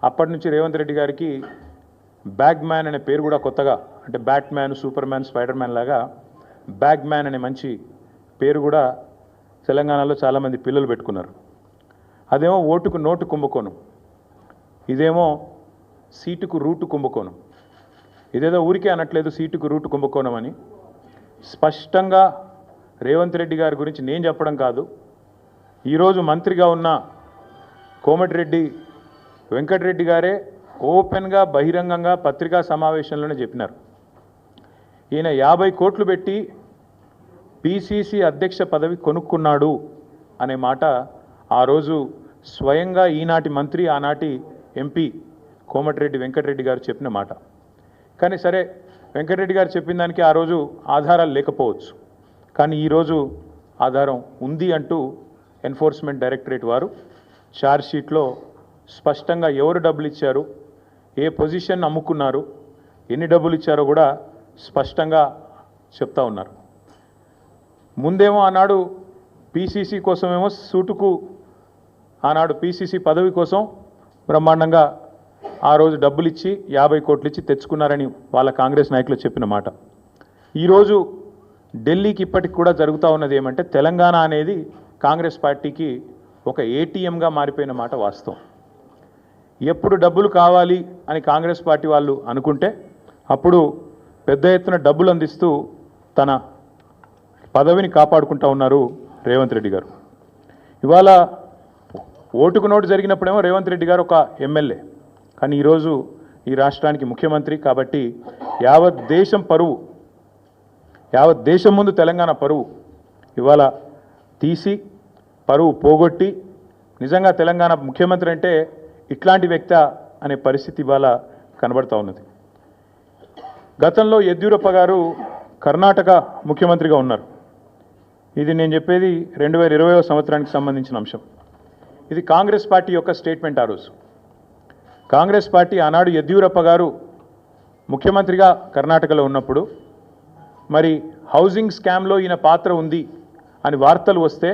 అప్పటి నుంచి రేవంత్ రెడ్డి గారికి బ్యాగ్ మ్యాన్ అనే పేరు కూడా కొత్తగా, అంటే bat man, super man, spider man లాగా బ్యాగ్ మ్యాన్ అనే మంచి పేరు కూడా తెలంగాణలో చాలామంది పిల్లలు పెట్టుకున్నారు. అదేమో ఓటుకు నోటు కుంభకోణం, ఇదేమో సీటుకు రూటు కుంభకోణం. ఇదేదో ఊరికే అనట్లేదు సీటుకు రూటు కుంభకోణం అని. స్పష్టంగా రేవంత్ రెడ్డి గారి గురించి నేను చెప్పడం కాదు, ఈరోజు మంత్రిగా ఉన్న కోమటిరెడ్డి వెంకటరెడ్డి గారే ఓపెన్గా బహిరంగంగా పత్రికా సమావేశంలోనే చెప్పినారు. ఈయన 50 కోట్లు పెట్టి పిసిసి అధ్యక్ష పదవి కొనుక్కున్నాడు అనే మాట ఆ రోజు స్వయంగా ఈనాటి మంత్రి, ఆనాటి ఎంపీ కోమటిరెడ్డి వెంకటరెడ్డి గారు చెప్పిన మాట. కానీ సరే, వెంకటరెడ్డి గారు చెప్పిన దానికి ఆ రోజు ఆధారాలు లేకపోవచ్చు, కానీ ఈరోజు ఆధారం ఉంది అంటూ ఎన్ఫోర్స్మెంట్ డైరెక్టరేట్ వారు ఛార్జ్షీట్లో స్పష్టంగా ఎవరు డబ్బులు ఇచ్చారు, ఏ పొజిషన్ అమ్ముకున్నారు, ఎన్ని డబ్బులు ఇచ్చారో కూడా స్పష్టంగా చెప్తా ఉన్నారు. ముందేమో ఆనాడు పిసిసి కోసమేమో సూటుకు, ఆనాడు పిసిసి పదవి కోసం బ్రహ్మాండంగా ఆ రోజు డబ్బులు ఇచ్చి 50 కోట్లు ఇచ్చి తెచ్చుకున్నారని వాళ్ళ కాంగ్రెస్ నాయకులు చెప్పిన మాట. ఈరోజు ఢిల్లీకి ఇప్పటికి కూడా జరుగుతూ ఉన్నది ఏమంటే, తెలంగాణ అనేది కాంగ్రెస్ పార్టీకి ఒక ఏటీఎంగా మారిపోయిన మాట వాస్తవం. ఎప్పుడు డబ్బులు కావాలి అని కాంగ్రెస్ పార్టీ వాళ్ళు అనుకుంటే అప్పుడు పెద్ద ఎత్తున డబ్బులు అందిస్తూ తన పదవిని కాపాడుకుంటూ ఉన్నారు రేవంత్ రెడ్డి గారు. ఇవాళ ఓటుకు నోటు జరిగినప్పుడేమో రేవంత్ రెడ్డి గారు ఒక ఎమ్మెల్యే, కానీ ఈరోజు ఈ రాష్ట్రానికి ముఖ్యమంత్రి. కాబట్టి యావత్ దేశం పరువు, యావత్ దేశం ముందు తెలంగాణ పరువు ఇవాళ తీసి పరువు పోగొట్టి, నిజంగా తెలంగాణ ముఖ్యమంత్రి అంటే ఇట్లాంటి వ్యక్తి అనే పరిస్థితి ఇవాళ కనబడుతూ ఉన్నది. గతంలో యడ్యూరప్ప గారు కర్ణాటక ముఖ్యమంత్రిగా ఉన్నారు. ఇది నేను చెప్పేది 2020వ సంవత్సరానికి సంబంధించిన అంశం. ఇది కాంగ్రెస్ పార్టీ యొక్క స్టేట్మెంట్. ఆ రోజు కాంగ్రెస్ పార్టీ ఆనాడు యడ్యూరప్ప గారు ముఖ్యమంత్రిగా కర్ణాటకలో ఉన్నప్పుడు మరి హౌసింగ్ స్కామ్లో ఈయన పాత్ర ఉంది అని వార్తలు వస్తే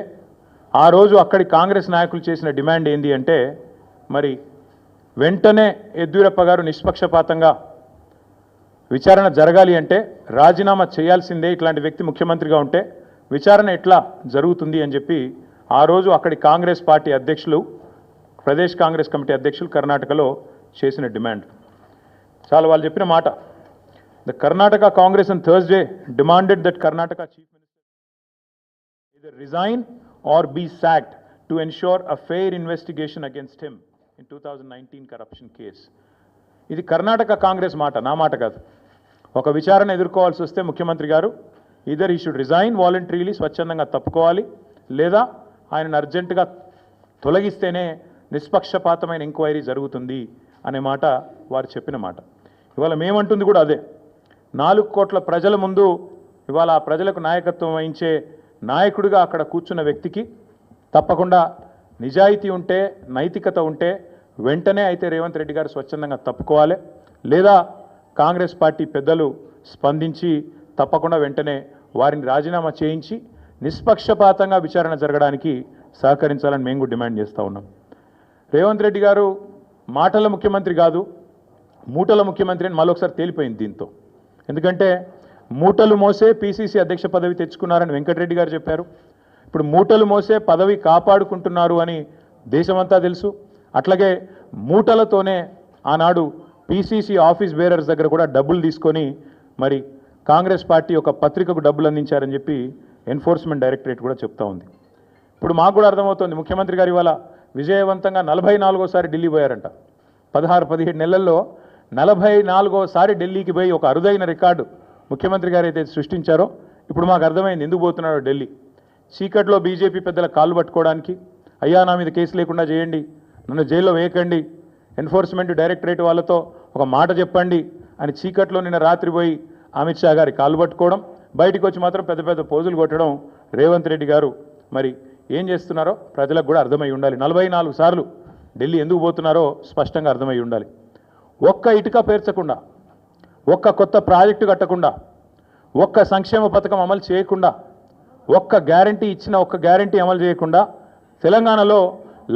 ఆ రోజు అక్కడి కాంగ్రెస్ నాయకులు చేసిన డిమాండ్ ఏంది అంటే, మరి వెంటనే యడ్యూరప్ప గారు నిష్పక్షపాతంగా విచారణ జరగాలి అంటే రాజీనామా చేయాల్సిందే, ఇట్లాంటి వ్యక్తి ముఖ్యమంత్రిగా ఉంటే విచారణ ఎట్లా జరుగుతుంది అని చెప్పి ఆ రోజు అక్కడి కాంగ్రెస్ పార్టీ అధ్యక్షులు, ప్రదేశ్ కాంగ్రెస్ కమిటీ అధ్యక్షులు కర్ణాటకలో చేసిన డిమాండ్. చాలా వాళ్ళు చెప్పిన మాట, the Karnataka Congress on Thursday demanded that Karnataka Chief Minister either resign or be sacked to ensure a fair investigation against him in 2019 corruption case. ఇది కర్ణాటక కాంగ్రెస్ మాట, నా మాట కాదు. ఒక విచారణ ఎదుర్కోవాల్సి వస్తే ముఖ్యమంత్రి గారు ఈదర్ ఈ షుడ్ రిజైన్ వాలంటరీలీ, స్వచ్ఛందంగా తప్పుకోవాలి, లేదా ఆయనను అర్జెంటుగా తొలగిస్తేనే నిష్పక్షపాతమైన ఎంక్వైరీ జరుగుతుంది అనే మాట వారు చెప్పిన మాట. ఇవాళ మేమంటుంది కూడా అదే. 4 కోట్ల ప్రజల ముందు ఇవాళ ఆ ప్రజలకు నాయకత్వం వహించే నాయకుడిగా అక్కడ కూర్చున్న వ్యక్తికి తప్పకుండా నిజాయితీ ఉంటే, నైతికత ఉంటే వెంటనే అయితే రేవంత్ రెడ్డి గారు స్వచ్ఛందంగా తప్పుకోవాలి, లేదా కాంగ్రెస్ పార్టీ పెద్దలు స్పందించి తప్పకుండా వెంటనే వారిని రాజీనామా చేయించి నిష్పక్షపాతంగా విచారణ జరగడానికి సహకరించాలని మేము కూడా డిమాండ్ చేస్తూ ఉన్నాం. రేవంత్ రెడ్డి గారు మాటల ముఖ్యమంత్రి కాదు, మూటల ముఖ్యమంత్రి అని మరొకసారి తేలిపోయింది దీంతో. ఎందుకంటే మూటలు మోసే పిసిసి అధ్యక్ష పదవి తెచ్చుకున్నారని వెంకటరెడ్డి గారు చెప్పారు. ఇప్పుడు మూటలు మోసే పదవి కాపాడుకుంటున్నారు అని దేశమంతా తెలుసు. అట్లాగే మూటలతోనే ఆనాడు పిసిసి ఆఫీస్ బేరర్స్ దగ్గర కూడా డబ్బులు తీసుకొని మరి కాంగ్రెస్ పార్టీ ఒక పత్రికకు డబ్బులు అందించారని చెప్పి ఎన్ఫోర్స్మెంట్ డైరెక్టరేట్ కూడా చెప్తా ఉంది. ఇప్పుడు మాకు కూడా అర్థమవుతుంది, ముఖ్యమంత్రి గారు ఇవాళ విజయవంతంగా 44వసారి ఢిల్లీ పోయారంట. 16-17 నెలల్లో 44వసారి ఢిల్లీకి పోయి ఒక అరుదైన రికార్డు ముఖ్యమంత్రి గారు అయితే సృష్టించారో ఇప్పుడు మాకు అర్థమైంది ఎందుకు పోతున్నాడో ఢిల్లీ. చీకట్లో బీజేపీ పెద్దల కాళ్ళు పట్టుకోవడానికి, అయ్యా నా మీద కేసు లేకుండా చేయండి, నన్ను జైల్లో వేయకండి, ఎన్ఫోర్స్మెంట్ డైరెక్టరేట్ వాళ్ళతో ఒక మాట చెప్పండి అని చీకట్లో నిన్న రాత్రి పోయి అమిత్ షా గారి కాళ్ళు పట్టుకోవడం, బయటకు వచ్చి మాత్రం పెద్ద పెద్ద పోజులు కొట్టడం రేవంత్ రెడ్డి గారు మరి ఏం చేస్తున్నారో ప్రజలకు కూడా అర్థమై ఉండాలి. 44 సార్లు ఢిల్లీ ఎందుకు పోతున్నారో స్పష్టంగా అర్థమై ఉండాలి. ఒక్క ఇటుక పేర్చకుండా, ఒక్క కొత్త ప్రాజెక్టు కట్టకుండా, ఒక్క సంక్షేమ పథకం అమలు చేయకుండా, ఒక్క గ్యారంటీ ఇచ్చిన ఒక్క గ్యారంటీ అమలు చేయకుండా తెలంగాణలో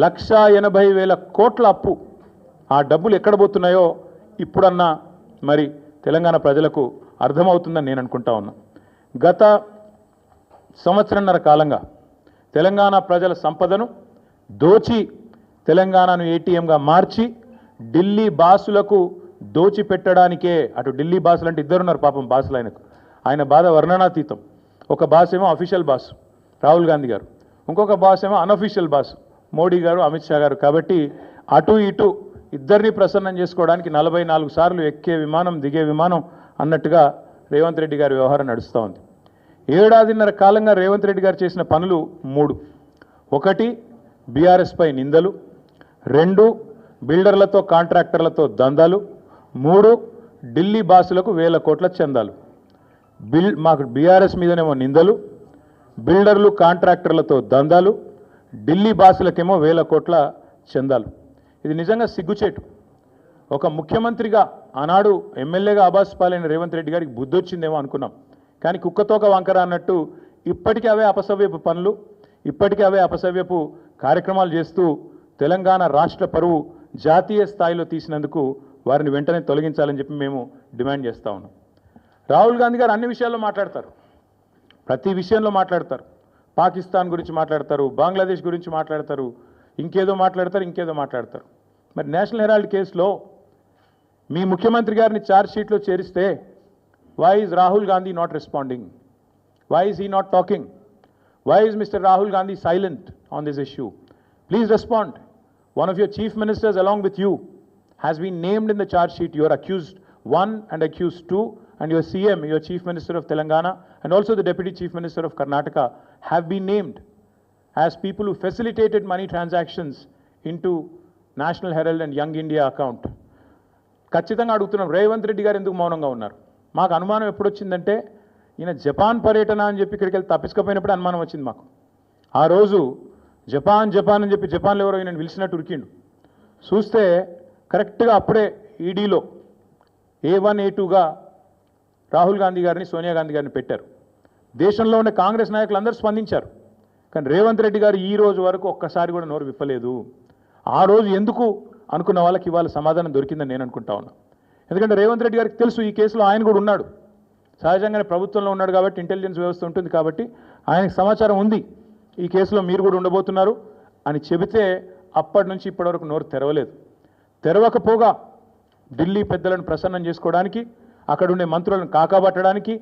1,80,000 కోట్ల అప్పు ఆ డబ్బులు ఎక్కడ పోతున్నాయో ఇప్పుడన్నా మరి తెలంగాణ ప్రజలకు అర్థమవుతుందని నేను అనుకుంటా ఉన్నా. గత సంవత్సరన్నర కాలంగా తెలంగాణ ప్రజల సంపదను దోచి తెలంగాణను ఏటీఎంగా మార్చి ఢిల్లీ బాసులకు దోచిపెట్టడానికే, అటు ఢిల్లీ బాసులు అంటే ఇద్దరున్నారు పాపం బాసులు ఆయన బాధ వర్ణనాతీతం. ఒక బాస్ ఏమో అఫీషియల్ బాస్ రాహుల్ గాంధీ గారు, ఇంకొక బాస్ ఏమో అన్అఫీషియల్ బాస్ మోడీ గారు, అమిత్ షా గారు. కాబట్టి అటు ఇటు ఇద్దరిని ప్రసన్నం చేసుకోవడానికి 44 సార్లు ఎక్కే విమానం దిగే విమానం అన్నట్టుగా రేవంత్ రెడ్డి గారి వ్యవహారం నడుస్తూ ఉంది. ఏడాదిన్నర కాలంగా రేవంత్ రెడ్డి గారు చేసిన పనులు 3. 1 బీఆర్ఎస్ పై నిందలు, 2 బిల్డర్లతో కాంట్రాక్టర్లతో దందాలు, 3 ఢిల్లీ బాసులకు వేల కోట్ల చందాలు. మాకు బీఆర్ఎస్ మీదనేమో నిందలు, బిల్డర్లు కాంట్రాక్టర్లతో దందాలు, ఢిల్లీ బాసులకేమో వేల కోట్ల చందాలు. ఇది నిజంగా సిగ్గుచేటు. ఒక ముఖ్యమంత్రిగా ఆనాడు ఎమ్మెల్యేగా ఆబాస్ పాలైన రేవంత్ రెడ్డి గారికి బుద్ధి వచ్చిందేమో అనుకున్నాం. కానీ కుక్కతోక వంకర అన్నట్టు ఇప్పటికీ అవే అపసవ్యపు పనులు, ఇప్పటికీ అవే అపసవ్యపు కార్యక్రమాలు చేస్తూ తెలంగాణ రాష్ట్ర పరువు జాతీయ స్థాయిలో తీసినందుకు వారిని వెంటనే తొలగించాలని చెప్పి మేము డిమాండ్ చేస్తూ ఉన్నాం. రాహుల్ గాంధీ గారు అన్ని విషయాల్లో మాట్లాడతారు, ప్రతి విషయంలో మాట్లాడతారు. పాకిస్తాన్ గురించి మాట్లాడతారు, బంగ్లాదేశ్ గురించి మాట్లాడతారు, ఇంకేదో మాట్లాడతారు. మరి నేషనల్ హెరాల్డ్ కేసులో మీ ముఖ్యమంత్రి గారిని ఛార్జ్ షీట్లో చేరిస్తే why is Rahul Gandhi not responding? Why is he not talking? Why is Mr. Rahul Gandhi silent on this issue? Please respond. One of your chief ministers along with you has been named in the charge sheet. You are accused 1 and accused 2, and your CM, your chief minister of Telangana, and also the deputy chief minister of Karnataka have been named as people who facilitated money transactions into National Herald and Young India account. ఖచ్చితంగా అడుగుతున్నాం, రేవంత్ రెడ్డి గారు ఎందుకు మౌనంగా ఉన్నారు? మాకు అనుమానం ఎప్పుడు వచ్చిందంటే ఈయన జపాన్ పర్యటన అని చెప్పి ఇక్కడికి వెళ్ళి తప్పించుకపోయినప్పుడు అనుమానం వచ్చింది మాకు. ఆ రోజు జపాన్ అని చెప్పి జపాన్లో ఎవరో ఈయన పిలిచినట్టు ఉరికిండు. చూస్తే కరెక్ట్గా అప్పుడే ఈడీలో A1 A2గా రాహుల్ గాంధీ గారిని, సోనియా గాంధీ గారిని పెట్టారు. దేశంలో ఉన్న కాంగ్రెస్ నాయకులు అందరూ స్పందించారు. కానీ రేవంత్ రెడ్డి గారు ఈ రోజు వరకు ఒక్కసారి కూడా నోరు విప్పలేదు. ఆ రోజు ఎందుకు అనుకున్న వాళ్ళకి ఇవాళ సమాధానం దొరికిందని నేను అనుకుంటా ఉన్నా. ఎందుకంటే రేవంత్ రెడ్డి గారికి తెలుసు ఈ కేసులో ఆయన కూడా ఉన్నాడు. సహజంగానే ప్రభుత్వంలో ఉన్నాడు కాబట్టి ఇంటెలిజెన్స్ వ్యవస్థ ఉంటుంది కాబట్టి ఆయనకు సమాచారం ఉంది, ఈ కేసులో మీరు కూడా ఉండబోతున్నారు అని చెబితే అప్పటి నుంచి ఇప్పటివరకు నోరు తెరవలేదు. తెరవకపోగా ఢిల్లీ పెద్దలను ప్రసన్నం చేసుకోవడానికి, అక్కడ ఉండే మంత్రులను కాకాబట్టడానికి,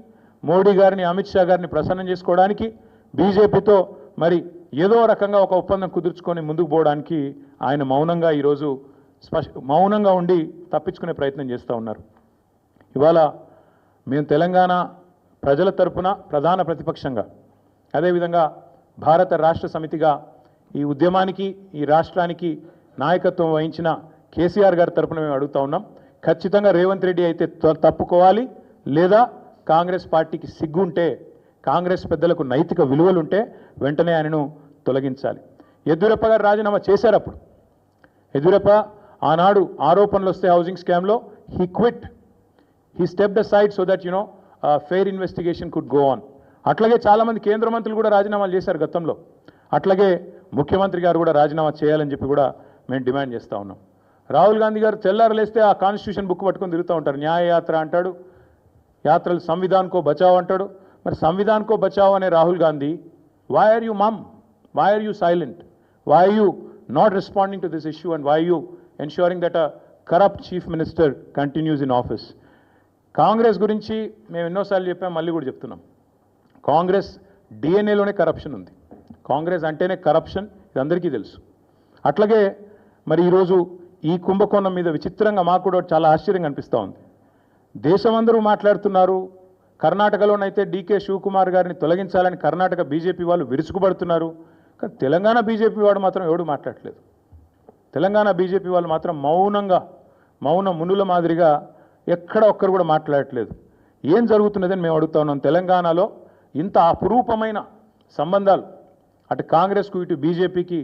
మోడీ గారిని, అమిత్ షా గారిని ప్రసన్నం చేసుకోవడానికి, బీజేపీతో మరి ఏదో రకంగా ఒక ఒప్పందం కుదుర్చుకొని ముందుకు పోవడానికి ఆయన మౌనంగా ఈరోజు మౌనంగా ఉండి తప్పించుకునే ప్రయత్నం చేస్తూ ఉన్నారు. ఇవాళ మేము తెలంగాణ ప్రజల తరపున ప్రధాన ప్రతిపక్షంగా, అదేవిధంగా భారత రాష్ట్ర సమితిగా ఈ ఉద్యమానికి, ఈ రాష్ట్రానికి నాయకత్వం వహించిన కేసీఆర్ గారి తరపున మేము అడుగుతూ ఉన్నాం. ఖచ్చితంగా రేవంత్ రెడ్డి అయితే తప్పుకోవాలి, లేదా కాంగ్రెస్ పార్టీకి సిగ్గుంటే, కాంగ్రెస్ పెద్దలకు నైతిక విలువలుంటే వెంటనే ఆయనను తొలగించాలి. యడ్యూరప్ప గారు రాజీనామా చేశారు. అప్పుడు యడ్యూరప్ప ఆనాడు ఆరోపణలు వస్తే హౌసింగ్ స్కామ్లో he quit, he stepped aside so that fair investigation could go on. అట్లాగే చాలామంది కేంద్ర మంత్రులు కూడా రాజీనామాలు చేశారు గతంలో. అట్లాగే ముఖ్యమంత్రి గారు కూడా రాజీనామా చేయాలని చెప్పి కూడా మేము డిమాండ్ చేస్తూ ఉన్నాం. రాహుల్ గాంధీ గారు తెల్లారలేస్తే ఆ కాన్స్టిట్యూషన్ బుక్ పట్టుకొని తిరుగుతూ ఉంటారు. న్యాయ యాత్ర అంటాడు, యాత్రలు సంవిధాన్ కో బచావ్ అంటాడు. మరి సంవిధాన్ కో బచావ్ అనే Rahul Gandhi, why are you mum? Why are you silent? Why are you not responding to this issue, and why are you ensuring that a corrupt chief minister continues in office? Congress గురించి మేము ఎన్నోసార్లు చెప్పాం, మళ్ళీ కూడా చెప్తున్నాం. కాంగ్రెస్ డిఎన్ఏలోనే కరప్షన్ ఉంది. కాంగ్రెస్ అంటేనే కరప్షన్, ఇది అందరికీ తెలుసు. అట్లాగే మరి ఈరోజు ఈ కుంభకోణం మీద విచిత్రంగా మాకు కూడా చాలా ఆశ్చర్యంగా అనిపిస్తూ ఉంది. దేశమందరూ మాట్లాడుతున్నారు. కర్ణాటకలోనైతే డీకే శివకుమార్ గారిని తొలగించాలని కర్ణాటక బీజేపీ వాళ్ళు విరుచుకుపడుతున్నారు. కానీ తెలంగాణ బీజేపీ వాడు మాత్రం ఎవడు మాట్లాడట్లేదు. తెలంగాణ బీజేపీ వాళ్ళు మాత్రం మౌన మునుల మాదిరిగా ఎక్కడ ఒక్కరు కూడా మాట్లాడట్లేదు. ఏం జరుగుతున్నదని మేము అడుగుతా ఉన్నాం. తెలంగాణలో ఇంత అపురూపమైన సంబంధాలు అటు కాంగ్రెస్కు ఇటు బీజేపీకి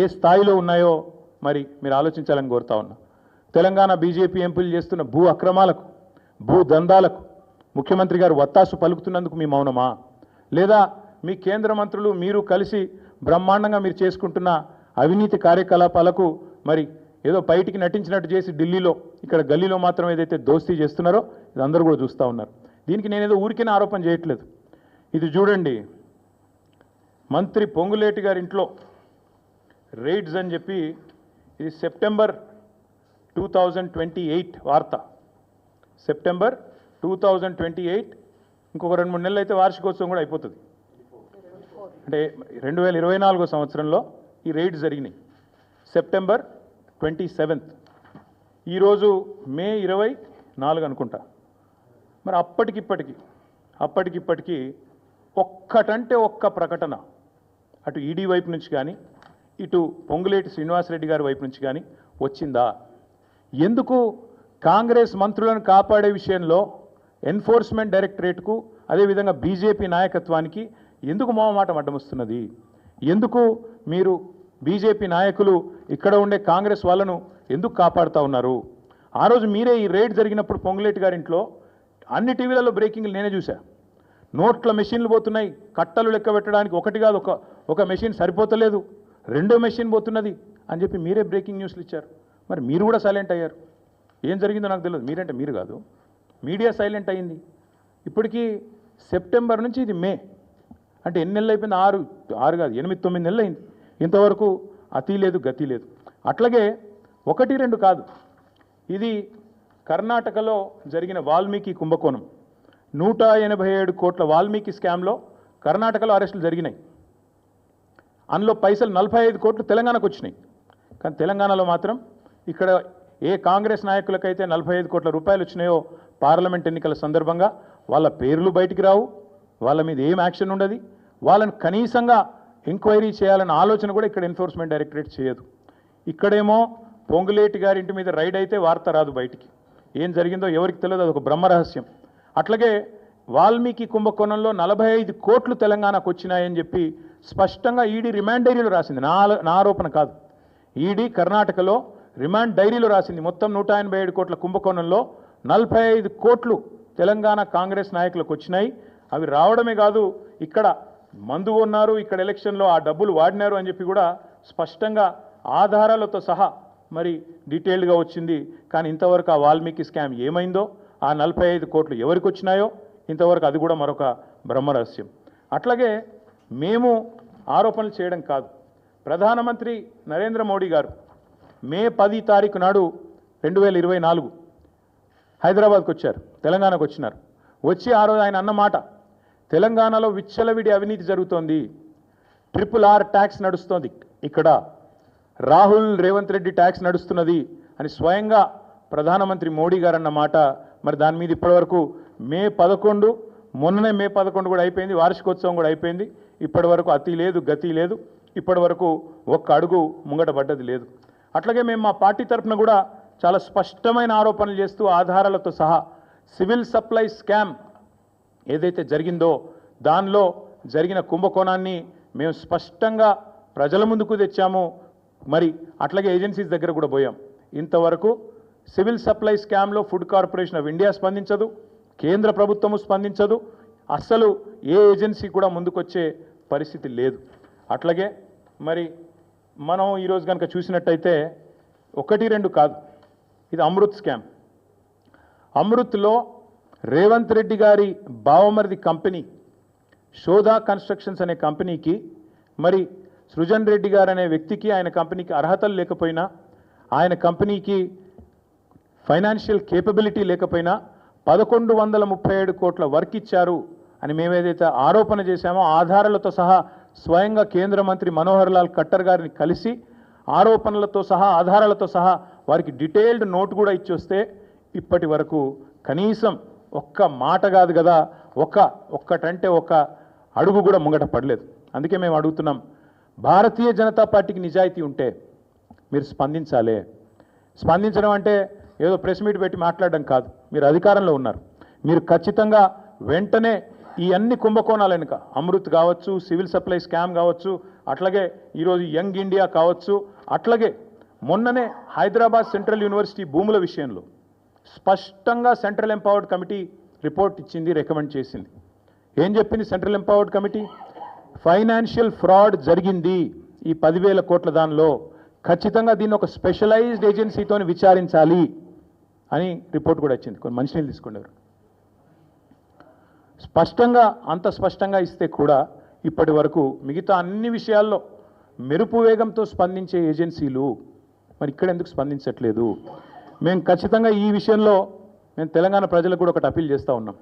ఏ స్థాయిలో ఉన్నాయో మరి మీరు ఆలోచించాలని కోరుతా ఉన్నా. తెలంగాణ బీజేపీ ఎంపీలు చేస్తున్న భూ అక్రమాలకు, భూ దందాలకు ముఖ్యమంత్రి గారు వత్తాసు పలుకుతున్నందుకు మీ మౌనమా? లేదా మీ కేంద్ర మంత్రులు మీరు కలిసి బ్రహ్మాండంగా మీరు చేసుకుంటున్న అవినీతి కార్యకలాపాలకు మరి ఏదో బయటికి నటించినట్టు చేసి ఢిల్లీలో ఇక్కడ గల్లీలో మాత్రం ఏదైతే దోస్తీ చేస్తున్నారో ఇది అందరూ కూడా చూస్తూ ఉన్నారు. దీనికి నేనేదో ఊరికేనే ఆరోపణ చేయట్లేదు. ఇది చూడండి, మంత్రి పొంగులేటి గారి ఇంట్లో రైడ్స్ అని చెప్పి ఇది సెప్టెంబర్ 2028 వార్త. సెప్టెంబర్ 2028, ఇంకొక 2-3 నెలలు అయితే వార్షికోత్సవం కూడా అయిపోతుంది. అంటే 2024 సంవత్సరంలో ఈ రైడ్స్ జరిగినాయి. సెప్టెంబర్ 27. ఈరోజు మే 24 అనుకుంటా. మరి అప్పటికిప్పటికి ఒక్కటంటే ఒక్క ప్రకటన అటు ఈడీ వైపు నుంచి కానీ ఇటు పొంగులేటి శ్రీనివాసరెడ్డి గారి వైపు నుంచి కానీ వచ్చిందా? ఎందుకు కాంగ్రెస్ మంత్రులను కాపాడే విషయంలో ఎన్ఫోర్స్మెంట్ డైరెక్టరేట్కు అదేవిధంగా బీజేపీ నాయకత్వానికి ఎందుకు మొహమాటం అడ్డమొస్తున్నది? ఎందుకు మీరు బీజేపీ నాయకులు ఇక్కడ ఉండే కాంగ్రెస్ వాళ్ళను ఎందుకు కాపాడుతూ ఉన్నారు? ఆ రోజు మీరే ఈ రైడ్ జరిగినప్పుడు పొంగులేటి గారింట్లో అన్ని టీవీలలో బ్రేకింగ్లు నేనే చూసా. నోట్ల మెషిన్లు పోతున్నాయి, కట్టలు లెక్క పెట్టడానికి ఒకటి కాదు ఒక మెషిన్ సరిపోతలేదు, 2వ మెషిన్ పోతున్నది అని చెప్పి మీరే బ్రేకింగ్ న్యూస్లు ఇచ్చారు. మరి మీరు కూడా సైలెంట్ అయ్యారు. ఏం జరిగిందో నాకు తెలియదు. మీరంటే మీరు కాదు, మీడియా సైలెంట్ అయింది. ఇప్పటికీ సెప్టెంబర్ నుంచి ఇది మే, అంటే ఎన్ని నెలలు అయిపోయింది? 6 కాదు 8-9 నెలలు అయింది. ఇంతవరకు అతి లేదు గతి లేదు. అట్లాగే 1-2 కాదు, ఇది కర్ణాటకలో జరిగిన వాల్మీకి కుంభకోణం. 187 కోట్ల వాల్మీకి స్కామ్లో కర్ణాటకలో అరెస్టులు జరిగినాయి. అందులో పైసలు 45 కోట్లు తెలంగాణకు వచ్చినాయి. కానీ తెలంగాణలో మాత్రం ఇక్కడ ఏ కాంగ్రెస్ నాయకులకైతే 45 కోట్ల రూపాయలు వచ్చినాయో పార్లమెంట్ ఎన్నికల సందర్భంగా వాళ్ళ పేర్లు బయటికి రావు, వాళ్ళ మీద ఏం యాక్షన్ ఉండదు, వాళ్ళని కనీసంగా ఎంక్వైరీ చేయాలన్న ఆలోచన కూడా ఇక్కడ ఎన్ఫోర్స్మెంట్ డైరెక్టరేట్ చేయదు. ఇక్కడేమో పొంగులేటి గారి ఇంటి మీద రైడ్ అయితే వార్త రాదు బయటికి. ఏం జరిగిందో ఎవరికి తెలియదు, అదొక బ్రహ్మరహస్యం. అట్లాగే వాల్మీకి కుంభకోణంలో 45 కోట్లు తెలంగాణకు వచ్చినాయని చెప్పి స్పష్టంగా ఈడీ రిమాండ్ డైరీలో రాసింది. నా ఆరోపణ కాదు. ఈడీ కర్ణాటకలో రిమాండ్ డైరీలో రాసింది. మొత్తం 187 కోట్ల కుంభకోణంలో 45 కోట్లు తెలంగాణ కాంగ్రెస్ నాయకులకు వచ్చినాయి. అవి రావడమే కాదు, ఇక్కడ మందు కొన్నారు, ఇక్కడ ఎలక్షన్లో ఆ డబ్బులు వాడినారు అని చెప్పి కూడా స్పష్టంగా ఆధారాలతో సహా మరి డీటెయిల్డ్గా వచ్చింది. కానీ ఇంతవరకు ఆ వాల్మీకి స్కామ్ ఏమైందో, ఆ 45 కోట్లు ఎవరికి వచ్చినాయో ఇంతవరకు అది కూడా మరొక బ్రహ్మరహస్యం. అట్లాగే మేము ఆరోపణలు చేయడం కాదు, ప్రధానమంత్రి నరేంద్ర మోడీ గారు మే 10 తారీఖు నాడు 2024 హైదరాబాద్కు వచ్చారు, తెలంగాణకు వచ్చినారు. వచ్చి ఆ రోజు ఆయన అన్నమాట, తెలంగాణలో విచ్చలవిడి అవినీతి జరుగుతోంది, RRR ట్యాక్స్ నడుస్తోంది, ఇక్కడ రాహుల్ రేవంత్ రెడ్డి ట్యాక్స్ నడుస్తున్నది అని స్వయంగా ప్రధానమంత్రి మోడీ గారు అన్నమాట. మరి దాని మీద ఇప్పటివరకు మే 11, మొన్ననే మే 11 కూడా అయిపోయింది, వార్షికోత్సవం కూడా అయిపోయింది. ఇప్పటి వరకు అతి లేదు గతి లేదు, ఇప్పటి వరకు ఒక్క అడుగు ముంగట పడ్డది లేదు. అట్లాగే మేము మా పార్టీ తరఫున కూడా చాలా స్పష్టమైన ఆరోపణలు చేస్తూ ఆధారాలతో సహా సివిల్ సప్లై స్కామ్ ఏదైతే జరిగిందో దానిలో జరిగిన కుంభకోణాన్ని మేము స్పష్టంగా ప్రజల ముందుకు తెచ్చాము. మరి అట్లాగే ఏజెన్సీస్ దగ్గర కూడా పోయాం. ఇంతవరకు సివిల్ సప్లై స్కామ్లో ఫుడ్ కార్పొరేషన్ ఆఫ్ ఇండియా స్పందించదు, కేంద్ర ప్రభుత్వము స్పందించదు, అస్సలు ఏ ఏజెన్సీ కూడా ముందుకొచ్చే పరిస్థితి లేదు. అట్లాగే మరి మనం ఈరోజు కనుక చూసినట్టయితే 1-2 కాదు, ఇది అమృత్ స్కామ్. అమృత్లో రేవంత్ రెడ్డి గారి బావమరిది కంపెనీ శోధా కన్స్ట్రక్షన్స్ అనే కంపెనీకి మరి సృజన్ రెడ్డి గారు అనే వ్యక్తికి ఆయన కంపెనీకి అర్హతలు లేకపోయినా, ఆయన కంపెనీకి ఫైనాన్షియల్ కేపబిలిటీ లేకపోయినా 1137 కోట్ల వర్క్ ఇచ్చారు అని మేమేదైతే ఆరోపణ చేశామో ఆధారాలతో సహా స్వయంగా కేంద్ర మంత్రి మనోహర్ లాల్ ఖట్టర్ గారిని కలిసి ఆరోపణలతో సహా ఆధారాలతో సహా వారికి డీటెయిల్డ్ నోట్ కూడా ఇచ్చొస్తే ఇప్పటి వరకు కనీసం ఒక్క మాట కాదు కదా, ఒక్కటంటే ఒక అడుగు కూడా ముంగట పడలేదు. అందుకే మేము అడుగుతున్నాం, భారతీయ జనతా పార్టీకి నిజాయితీ ఉంటే మీరు స్పందించాలి. స్పందించడం అంటే ఏదో ప్రెస్ మీట్ పెట్టి మాట్లాడడం కాదు. మీరు అధికారంలో ఉన్నారు, మీరు ఖచ్చితంగా వెంటనే ఈ అన్ని కుంభకోణాలు వెనుక అమృత్ కావచ్చు, సివిల్ సప్లై స్కామ్ కావచ్చు, అట్లాగే ఈరోజు యంగ్ ఇండియా కావచ్చు, అట్లాగే మొన్ననే హైదరాబాద్ సెంట్రల్ యూనివర్సిటీ భూముల విషయంలో స్పష్టంగా సెంట్రల్ ఎంపవర్డ్ కమిటీ రిపోర్ట్ ఇచ్చింది, రికమెండ్ చేసింది. ఏం చెప్పింది central empowered committee? Financial fraud జరిగింది ఈ 10,000 కోట్ల దానిలో, ఖచ్చితంగా దీన్ని ఒక స్పెషలైజ్డ్ ఏజెన్సీతో విచారించాలి అని రిపోర్ట్ కూడా వచ్చింది. కొన్ని మంచినీళ్ళు తీసుకున్నారు. స్పష్టంగా అంత స్పష్టంగా ఇస్తే కూడా ఇప్పటి వరకు మిగతా అన్ని విషయాల్లో మెరుపు వేగంతో స్పందించే ఏజెన్సీలు మరి ఇక్కడ ఎందుకు స్పందించట్లేదు? మేము ఖచ్చితంగా ఈ విషయంలో మేము తెలంగాణ ప్రజలకు కూడా ఒకటి అప్పీల్ చేస్తూ ఉన్నాం.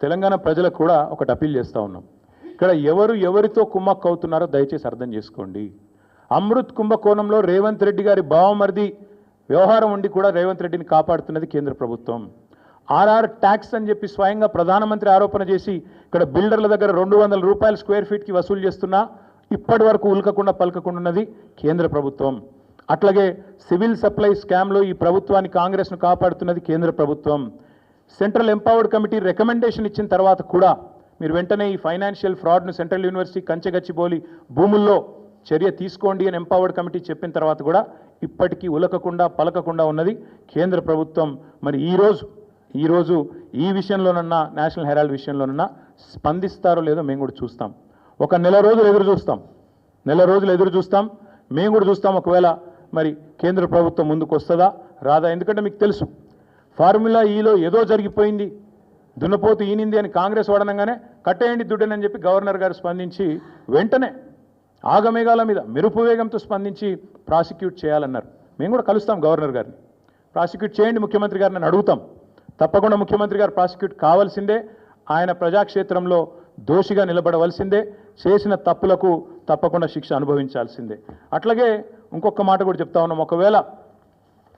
తెలంగాణ ప్రజలకు కూడా ఒకటి అప్పీల్ చేస్తూ ఉన్నాం. ఇక్కడ ఎవరితో కుమ్మక్కు అవుతున్నారో దయచేసి అర్థం చేసుకోండి. అమృత్ కుంభకోణంలో రేవంత్ రెడ్డి గారి బావమరిది వ్యవహారం ఉండి కూడా రేవంత్ రెడ్డిని కాపాడుతున్నది కేంద్ర ప్రభుత్వం. ఆర్ఆర్ ట్యాక్స్ అని చెప్పి స్వయంగా ప్రధానమంత్రి ఆరోపణ చేసి ఇక్కడ బిల్డర్ల దగ్గర 200 రూపాయల స్క్వేర్ ఫీట్కి వసూలు చేస్తున్నా ఇప్పటి వరకు ఉల్కకుండా పలకకుండా ఉన్నది కేంద్ర ప్రభుత్వం. అట్లాగే సివిల్ సప్లై స్కామ్లో ఈ ప్రభుత్వాన్ని కాంగ్రెస్ను కాపాడుతున్నది కేంద్ర ప్రభుత్వం. సెంట్రల్ ఎంపవర్డ్ కమిటీ రికమెండేషన్ ఇచ్చిన తర్వాత కూడా మీరు వెంటనే ఈ ఫైనాన్షియల్ ఫ్రాడ్ను సెంట్రల్ యూనివర్సిటీ కంచెగచ్చిబౌలి భూముల్లో చర్య తీసుకోండి అని ఎంపవర్డ్ కమిటీ చెప్పిన తర్వాత కూడా ఇప్పటికీ ఉలకకుండా పలకకుండా ఉన్నది కేంద్ర ప్రభుత్వం. మరి ఈరోజు ఈ విషయంలోనన్నా నేషనల్ హెరాల్డ్ విషయంలోనన్నా స్పందిస్తారో లేదో మేము కూడా చూస్తాం. ఒక నెల రోజులు ఎదురు చూస్తాం. మేము కూడా చూస్తాం ఒకవేళ మరి కేంద్ర ప్రభుత్వం ముందుకు వస్తుందా రాదా. ఎందుకంటే మీకు తెలుసు ఫార్ములా ఈలో ఏదో జరిగిపోయింది, దున్నపోతు ఈనింది అని కాంగ్రెస్ వాడనంగానే కట్టేయండి దుడ్డనని చెప్పి గవర్నర్ గారు స్పందించి వెంటనే ఆగమేఘాల మీద మెరుపు వేగంతో స్పందించి ప్రాసిక్యూట్ చేయాలన్నారు. మేము కూడా కలుస్తాం గవర్నర్ గారిని, ప్రాసిక్యూట్ చేయండి ముఖ్యమంత్రి గారిని అడుగుతాం. తప్పకుండా ముఖ్యమంత్రి గారు ప్రాసిక్యూట్ కావాల్సిందే. ఆయన ప్రజాక్షేత్రంలో దోషిగా నిలబడవలసిందే. చేసిన తప్పులకు తప్పకుండా శిక్ష అనుభవించాల్సిందే. అట్లాగే ఇంకొక మాట కూడా చెప్తా ఉన్నాం, ఒకవేళ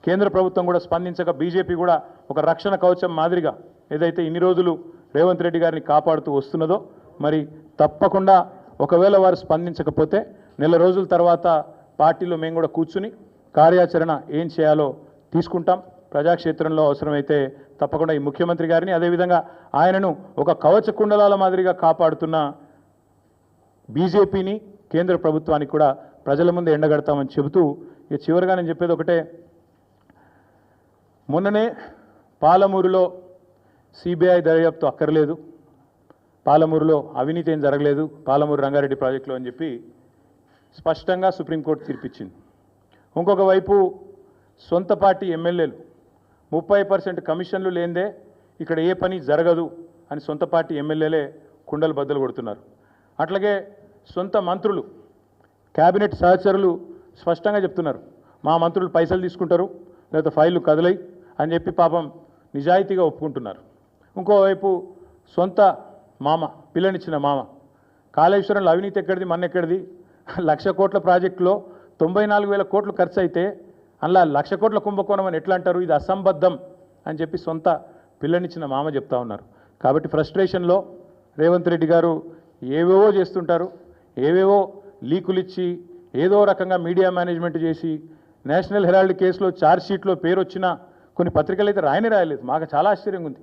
కేంద్ర ప్రభుత్వం కూడా స్పందించక బీజేపీ కూడా ఒక రక్షణ కవచం మాదిరిగా ఏదైతే ఇన్ని రోజులు రేవంత్ రెడ్డి గారిని కాపాడుతూ వస్తున్నదో మరి తప్పకుండా ఒకవేళ వారు స్పందించకపోతే నెల రోజుల తర్వాత పార్టీలో మేము కూడా కూర్చుని కార్యాచరణ ఏం చేయాలో తీసుకుంటాం. ప్రజాక్షేత్రంలో అవసరమైతే తప్పకుండా ఈ ముఖ్యమంత్రి గారిని అదేవిధంగా ఆయనను ఒక కవచ కుండలాల మాదిరిగా కాపాడుతున్న బీజేపీని కేంద్ర ప్రభుత్వానికి కూడా ప్రజల ముందు ఎండగడతామని చెబుతూ ఇక చివరిగా నేను చెప్పేది ఒకటే, మొన్ననే పాలమూరులో సిబిఐ దర్యాప్తు అక్కర్లేదు, పాలమూరులో అవినీతి ఏం జరగలేదు పాలమూరు రంగారెడ్డి ప్రాజెక్టులో అని చెప్పి స్పష్టంగా సుప్రీంకోర్టు తీర్పిచ్చింది. ఇంకొక వైపు సొంత పార్టీ ఎమ్మెల్యేలు 30% కమిషన్లు లేనిదే ఇక్కడ ఏ పని జరగదు అని సొంత పార్టీ ఎమ్మెల్యేలే కుండలు బద్దలు కొడుతున్నారు. అట్లాగే సొంత మంత్రులు క్యాబినెట్ సహచరులు స్పష్టంగా చెప్తున్నారు, మా మంత్రులు పైసలు తీసుకుంటారు లేదా ఫైళ్ళు కదలై అని చెప్పి పాపం నిజాయితీగా ఒప్పుకుంటున్నారు. ఇంకోవైపు సొంత మామ పిల్లనిచ్చిన మామ కాళేశ్వరంలో అవినీతి ఎక్కడిది మన్నెక్కడిది, 1,00,000 కోట్ల ప్రాజెక్టులో 94,000 కోట్లు ఖర్చు అయితే అలా 1,00,000 కోట్ల కుంభకోణం అని ఎట్లా అంటారు, ఇది అసంబద్ధం అని చెప్పి సొంత పిల్లనిచ్చిన మామ చెప్తా ఉన్నారు. కాబట్టి ఫ్రస్ట్రేషన్లో రేవంత్ రెడ్డి గారు ఏవేవో చేస్తుంటారు, ఏవేవో లీకులు ఇచ్చి ఏదో రకంగా మీడియా మేనేజ్మెంట్ చేసి నేషనల్ హెరాల్డ్ కేసులో ఛార్జ్షీట్లో పేరు వచ్చిన కొన్ని పత్రికలు అయితే రాయలేదు. మాకు చాలా ఆశ్చర్యంగా ఉంది,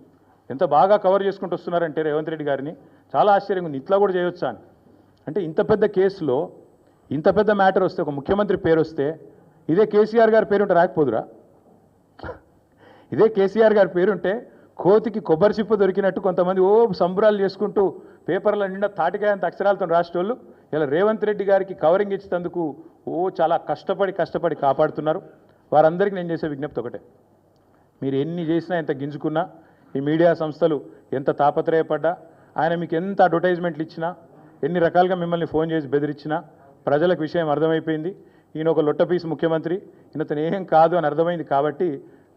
ఎంత బాగా కవర్ చేసుకుంటూ వస్తున్నారంటే రేవంత్ రెడ్డి గారిని చాలా ఆశ్చర్యంగా ఉంది. ఇట్లా కూడా చేయొచ్చా అని. అంటే ఇంత పెద్ద కేసులో ఇంత పెద్ద మ్యాటర్ వస్తే ఒక ముఖ్యమంత్రి పేరు వస్తే ఇదే కేసీఆర్ గారి పేరుంటే రాకపోదురా? ఇదే కేసీఆర్ గారి పేరుంటే కోతికి కొబ్బరి చిప్ప దొరికినట్టు కొంతమంది సంబరాలు చేసుకుంటూ పేపర్ల నిండా తాటికాయంత అక్షరాలతో రాసేటోళ్ళు ఇలా రేవంత్ రెడ్డి గారికి కవరింగ్ ఇచ్చేందుకు చాలా కష్టపడి కాపాడుతున్నారు. వారందరికీ నేను చేసే విజ్ఞప్తి ఒకటే, మీరు ఎన్ని చేసినా ఎంత గింజుకున్నా ఈ మీడియా సంస్థలు ఎంత తాపత్రయపడ్డా ఆయన మీకు ఎంత అడ్వర్టైజ్మెంట్లు ఇచ్చినా ఎన్ని రకాలుగా మిమ్మల్ని ఫోన్ చేసి బెదిరించినా ప్రజలకు విషయం అర్థమైపోయింది. ఈయన ఒక లొట్టపీసు ముఖ్యమంత్రి, ఈయనతను ఏం కాదు అని అర్థమైంది. కాబట్టి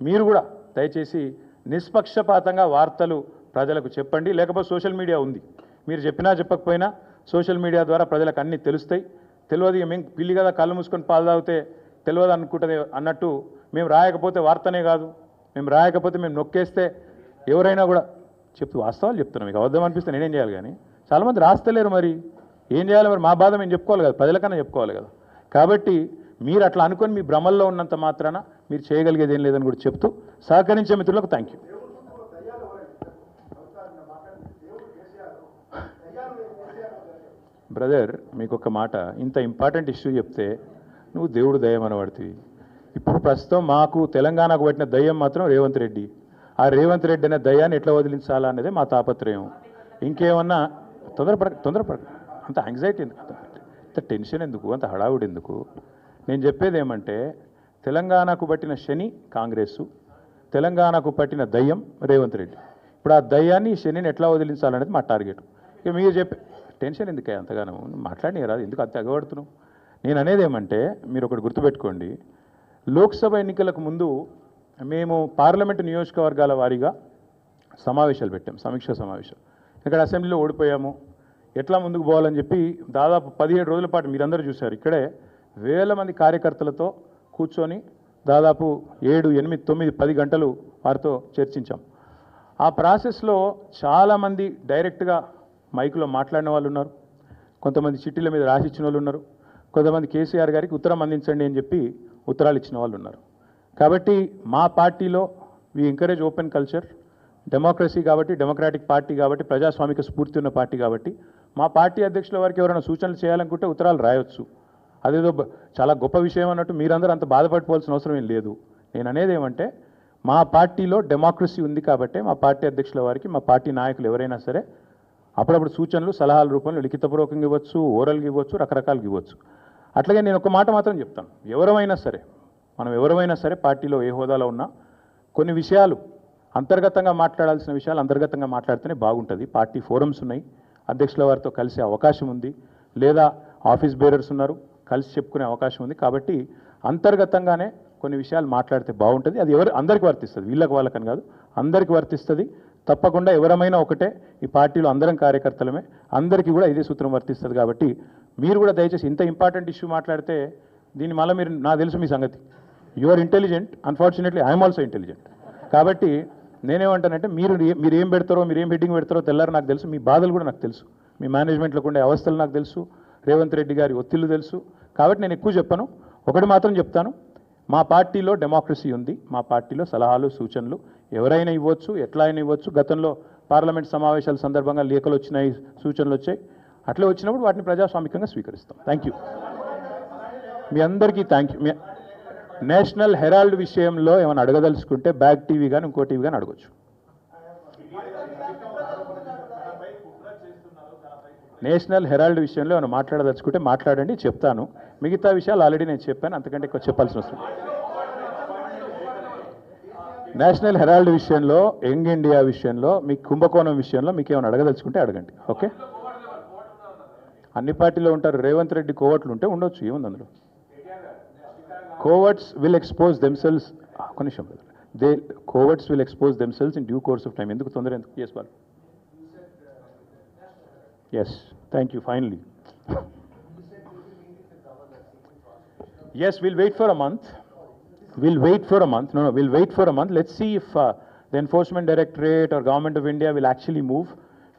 మీరు కూడా దయచేసి నిష్పక్షపాతంగా వార్తలు ప్రజలకు చెప్పండి. లేకపోతే సోషల్ మీడియా ఉంది, మీరు చెప్పినా చెప్పకపోయినా సోషల్ మీడియా ద్వారా ప్రజలకు అన్నీ తెలుస్తాయి. తెలియదు మేము పిల్లి కదా కళ్ళు మూసుకొని పాలు తాగితే తెలియదు అనుకుంటుంది అన్నట్టు మేము రాయకపోతే వార్తనే కాదు, మేము రాయకపోతే మేము నొక్కేస్తే ఎవరైనా కూడా వాస్తవాలు చెప్తున్నాం. మీకు అబద్ధం అనిపిస్తే నేనేం చేయాలి? కానీ చాలామంది రాస్తలేరు, మరి ఏం చేయాలి? మరి మా బాధ మేము చెప్పుకోవాలి కదా, ప్రజలకన్నా చెప్పుకోవాలి కదా. కాబట్టి మీరు అట్లా అనుకొని మీ భ్రమల్లో ఉన్నంత మాత్రాన మీరు చేయగలిగేది ఏం లేదని కూడా చెప్తూ సహకరించే మిత్రులకు థ్యాంక్ యూ. బ్రదర్ మీకు ఒక మాట, ఇంత ఇంపార్టెంట్ ఇష్యూ చెప్తే నువ్వు దేవుడు దయ్యం అనబడుతుంది. ఇప్పుడు ప్రస్తుతం మాకు తెలంగాణకు పట్టిన దయ్యం మాత్రం రేవంత్ రెడ్డి. ఆ రేవంత్ రెడ్డి అనే దయ్యాన్ని ఎట్లా వదిలించాలా అనేది మా తాపత్రయం. ఇంకేమన్నా తొందరపడ అంత యాంగ్జైటీ ఎందుకు, అంత టెన్షన్ ఎందుకు, అంత హడావుడి ఎందుకు? నేను చెప్పేది ఏమంటే తెలంగాణకు పట్టిన శని కాంగ్రెస్సు, తెలంగాణకు పట్టిన దయ్యం రేవంత్ రెడ్డి. ఇప్పుడు ఆ దయ్యాన్ని శనిని ఎట్లా వదిలించాలనేది మా టార్గెట్. ఇక మీరు చెప్పే టెన్షన్ ఎందుకే అంతగానో మాట్లాడినారా, ఎందుకు అంత ఎగబడుతున్నావు? నేను అనేది ఏమంటే మీరు ఒకటి గుర్తుపెట్టుకోండి, లోక్సభ ఎన్నికలకు ముందు మేము పార్లమెంటు నియోజకవర్గాల వారీగా సమావేశాలు పెట్టాం, సమీక్ష సమావేశాలు. ఇక్కడ అసెంబ్లీలో ఓడిపోయాము, ఎట్లా ముందుకు పోవాలని చెప్పి దాదాపు 17 రోజుల పాటు మీరందరూ చూశారు. ఇక్కడే వేల మంది కార్యకర్తలతో కూర్చొని దాదాపు 7, 8, 9, 10 గంటలు వారితో చర్చించాం. ఆ ప్రాసెస్లో చాలామంది డైరెక్ట్గా మైకులో మాట్లాడిన వాళ్ళు ఉన్నారు, కొంతమంది చిట్టీల మీద రాసిచ్చిన వాళ్ళు ఉన్నారు, కొంతమంది కేసీఆర్ గారికి ఉత్తరం అందించండి అని చెప్పి ఉత్తరాలు ఇచ్చిన వాళ్ళు ఉన్నారు. కాబట్టి మా పార్టీలో we encourage open culture, democracy కాబట్టి, డెమోక్రాటిక్ పార్టీ కాబట్టి, ప్రజాస్వామిక స్ఫూర్తి ఉన్న పార్టీ కాబట్టి మా పార్టీ అధ్యక్షుల వారికి ఎవరైనా సూచనలు చేయాలనుకుంటే ఉత్తరాలు రాయొచ్చు. అదేదో చాలా గొప్ప విషయం అన్నట్టు మీరందరూ అంత బాధపడిపోవాల్సిన అవసరం ఏం లేదు. నేను అనేది ఏమంటే మా పార్టీలో డెమోక్రసీ ఉంది కాబట్టి మా పార్టీ అధ్యక్షుల వారికి మా పార్టీ నాయకులు ఎవరైనా సరే అప్పుడప్పుడు సూచనలు సలహాల రూపంలో లిఖితపూర్వకంగా ఇవ్వచ్చు, ఓరల్గా ఇవ్వచ్చు, రకరకాలుగా ఇవ్వచ్చు. అట్లాగే నేను ఒక మాట మాత్రం చెప్తాను, మనం ఎవరైనా సరే పార్టీలో ఏ హోదాలో ఉన్నా కొన్ని విషయాలు అంతర్గతంగా మాట్లాడాల్సిన విషయాలు అంతర్గతంగా మాట్లాడితేనే బాగుంటుంది. పార్టీ ఫోరమ్స్ ఉన్నాయి, అధ్యక్షుల వారితో కలిసే అవకాశం ఉంది, లేదా ఆఫీస్ బేరర్స్ ఉన్నారు, కలిసి చెప్పుకునే అవకాశం ఉంది. కాబట్టి అంతర్గతంగానే కొన్ని విషయాలు మాట్లాడితే బాగుంటుంది. అది అందరికీ వర్తిస్తుంది, వీళ్ళకి వాళ్ళకని కాదు, అందరికీ వర్తిస్తుంది. తప్పకుండా ఎవరమైనా ఒకటే, ఈ పార్టీలో అందరం కార్యకర్తలమే, అందరికీ కూడా ఇదే సూత్రం వర్తిస్తుంది. కాబట్టి మీరు కూడా దయచేసి ఇంత ఇంపార్టెంట్ ఇష్యూ మాట్లాడితే దీన్ని మళ్ళీ మీరు, నాకు తెలుసు మీ సంగతి, you are intelligent, unfortunately I'm also intelligent. కాబట్టి నేనేమంటానంటే మీరు ఏం పెడతారో, మీరు ఏం హెడ్డింగ్ పెడతారో తెల్లారు నాకు తెలుసు, మీ బాధలు కూడా నాకు తెలుసు, మీ మేనేజ్మెంట్లోకి ఉండే అవస్థలు నాకు తెలుసు, రేవంత్ రెడ్డి గారి ఒత్తిళ్లు తెలుసు. కాబట్టి నేను ఎక్కువ చెప్పను, ఒకటి మాత్రం చెప్తాను, మా పార్టీలో డెమోక్రసీ ఉంది, మా పార్టీలో సలహాలు సూచనలు ఎవరైనా ఇవ్వచ్చు, ఎట్లా అయినా ఇవ్వచ్చు. గతంలో పార్లమెంట్ సమావేశాల సందర్భంగా లేఖలు వచ్చినాయి, సూచనలు వచ్చాయి, అట్లా వచ్చినప్పుడు వాటిని ప్రజాస్వామికంగా స్వీకరిస్తాం. థ్యాంక్ యూ, మీ అందరికీ థ్యాంక్ యూ. నేషనల్ హెరాల్డ్ విషయంలో ఏమైనా అడగదలుచుకుంటే బ్యాక్ టీవీ కానీ ఇంకో టీవీ కానీ అడగచ్చు. నేషనల్ హెరాల్డ్ విషయంలో ఏమైనా మాట్లాడదలుచుకుంటే మాట్లాడండి, చెప్తాను. మిగతా విషయాలు ఆల్రెడీ నేను చెప్పాను, అంతకంటే ఎక్కువ చెప్పాల్సిన అవసరం. నేషనల్ హెరాల్డ్ విషయంలో, యంగ్ ఇండియా విషయంలో, మీ కుంభకోణం విషయంలో మీకు ఏమైనా అడగదలుచుకుంటే అడగండి. ఓకే, అన్ని పార్టీలో ఉంటారు, రేవంత్ రెడ్డి కోవట్లు ఉంటే ఉండొచ్చు, ఏముంది అందులో. Coverts will expose themselves. Coverts will expose themselves in due course of time. ఎందుకు తొందర ఎందుకు? Yes, Bal. Yes, thank you. Finally. Yes, we'll wait for a month. We'll wait for a month. Let's see if the Enforcement Directorate or Government of India will actually move,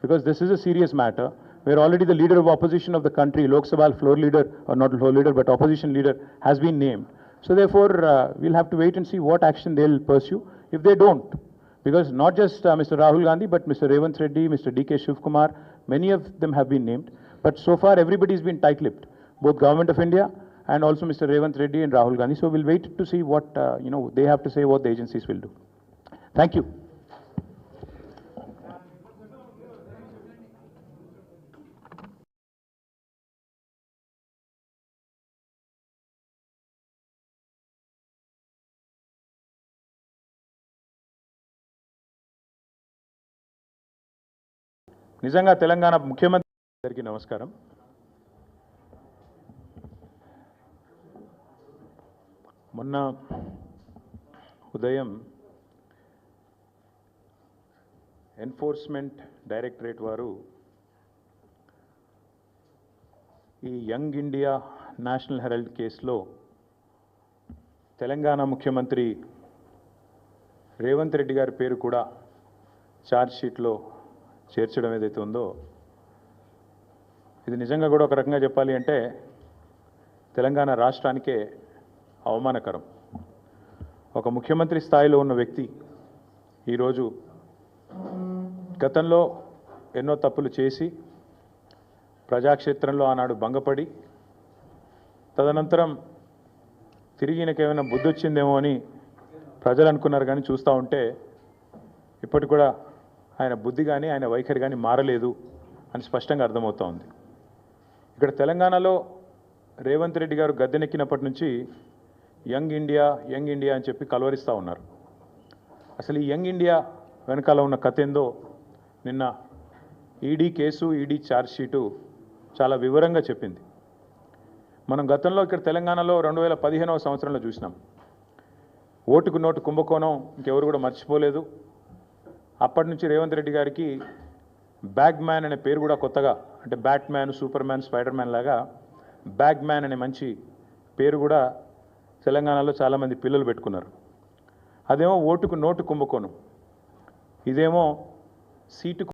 because this is a serious matter. Where already the leader of opposition of the country, Lok Sabha floor leader, or not floor leader, but opposition leader, has been named. So therefore, we'll have to wait and see what action they'll pursue if they don't. Because not just Mr. Rahul Gandhi, but Mr. Revanth Reddy, Mr. D.K. Shivkumar, many of them have been named. But so far, everybody's been tight-lipped, both Government of India and also Mr. Revanth Reddy and Rahul Gandhi. So we'll wait to see what they have to say, what the agencies will do. Thank you. నిజంగా తెలంగాణ ముఖ్యమంత్రి గారికి నమస్కారం. మొన్న ఉదయం enforcement directorate వారు ఈ young India national Herald కేసులో తెలంగాణ ముఖ్యమంత్రి రేవంత్ రెడ్డి గారి పేరు కూడా ఛార్జ్ షీట్లో చేర్చడం ఏదైతే ఉందో, ఇది నిజంగా కూడా ఒక రకంగా చెప్పాలి అంటే తెలంగాణ రాష్ట్రానికే అవమానకరం. ఒక ముఖ్యమంత్రి స్థాయిలో ఉన్న వ్యక్తి ఈరోజు గతంలో ఎన్నో తప్పులు చేసి ప్రజాక్షేత్రంలో ఆనాడు భంగపడి తదనంతరం తిరిగి ఈయనకేమైనా బుద్ధి వచ్చిందేమో అని ప్రజలు అనుకున్నారు. కానీ చూస్తూ ఉంటే ఇప్పటికి కూడా ఆయన బుద్ధి కానీ ఆయన వైఖరి కానీ మారలేదు అని స్పష్టంగా అర్థమవుతా ఉంది. ఇక్కడ తెలంగాణలో రేవంత్ రెడ్డి గారు గద్దెనెక్కినప్పటి నుంచి యంగ్ ఇండియా అని చెప్పి కలవరిస్తూ ఉన్నారు. అసలు ఈ యంగ్ ఇండియా వెనకాల ఉన్న కథ ఏందో నిన్న ఈడీ కేసు, ఈడీ ఛార్జ్షీటు చాలా వివరంగా చెప్పింది. మనం గతంలో ఇక్కడ తెలంగాణలో 2015వ సంవత్సరంలో చూసినాం. ఓటుకు నోటు కుంభకోణం ఇంకెవరు కూడా మర్చిపోలేదు. అప్పటి నుంచి రేవంత్ రెడ్డి గారికి బ్యాగ్ మ్యాన్ అనే పేరు కూడా కొత్తగా, అంటే bat man, super man, spider man లాగా బ్యాగ్ మ్యాన్ అనే మంచి పేరు కూడా తెలంగాణలో చాలామంది పిల్లలు పెట్టుకున్నారు. అదేమో ఓటుకు నోటు కుంభకోణం, ఇదేమో సీటు